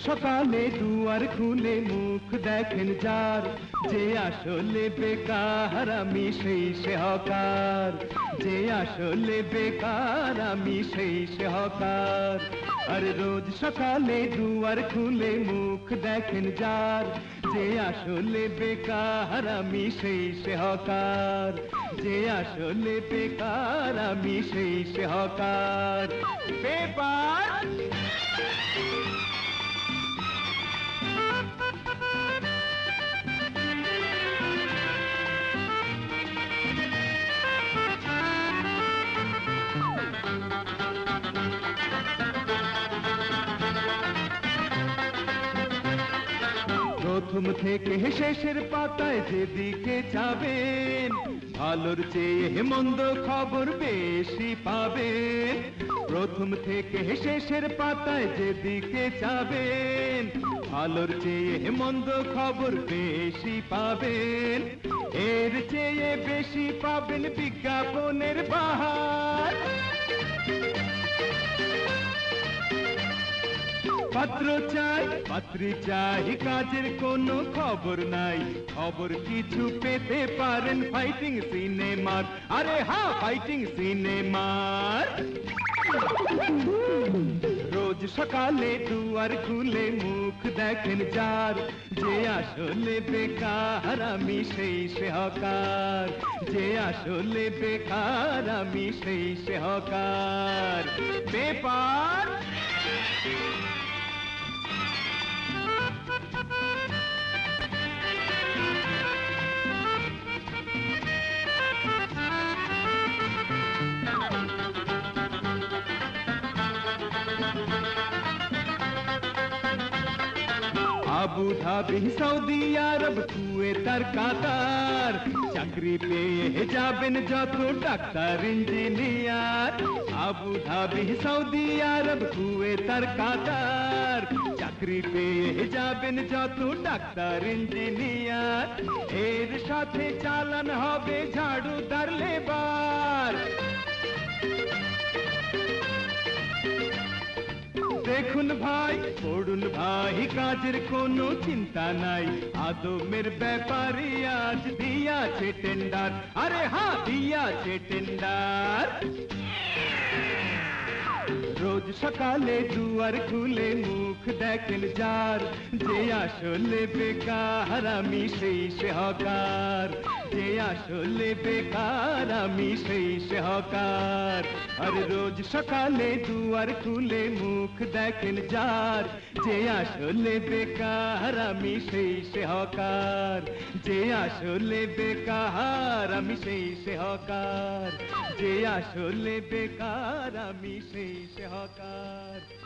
সকালে দুয়ার খুলে মুখ দেখেন যার, যে আসলে বেকার আমি সেই সে হকার, যে আসলে বেকার আমি সেই সে হকার। আর রোজ সকালে দুয়ার খুলে মুখ দেখেন যার, যে আসলে বেকার আমি সেই সে হকার, যে আসলে বেকার আমি সেই সে হকার। পেপার প্রথম থেকে শেষের পাতায় যেদিকে যাবেন, ভালোর চেয়ে মন্দ খবর বেশি পাবেন। প্রথম থেকে শেষের পাতায় যেদিকে যাবেন, ভালোর চেয়ে মন্দ খবর বেশি পাবেন। এর চেয়ে বেশি পাবেন বিজ্ঞাপনের বাহার। পাত্র চাই পাত্রী চাই, কাজের কোনো খবর নাই, খবর কিছু পেতে পারেন ফাইটিং সিনেমার। আরে হ্যাঁ, ফাইটিং সিনেমার। রোজ সকালে দুয়ার খুলে মুখ দেখেন যার, যে আসলে বেকার আমি সেই সে হকার, যে আসলে বেকার আমি সেই সে hawker. Paper Abu Dhabi, Saudi Arab, Kuwait আর কাতার, চাকরি পেয়ে যাবেন যত doctor engineer. Abu Dhabi, Saudi Arab, Kuwait আর কাতার, চাকরি পেয়ে যাবেন যত ডাক্তার ইঞ্জিনিয়ার। এর সাথে চালান হবে ঝাড়ুদার লেবার। দেখুন ভাই, পড়ুন ভাই, কাজের কোনো চিন্তা নাই, আদমের ব্যাপারে আজ দিয়াছে টেন্ডার। আরে হ্যাঁ, দিয়াছে টেন্ডার। রোজ সকালে দুয়ার খুলে মুখ দেখেন যার, যে আসলে বেকার আমি সেই সে হকার, যে আসলে বেকার আমি সেই সে হকার। আর রোজ সকালে দুয়ার খুলে মুখ দেখেন যার, যে আসলে বেকার আমি সেই সে হকার, যে আসলে বেকার আমি সেই সে হকার, যে আসলে বেকার আমি সেই সে হকার।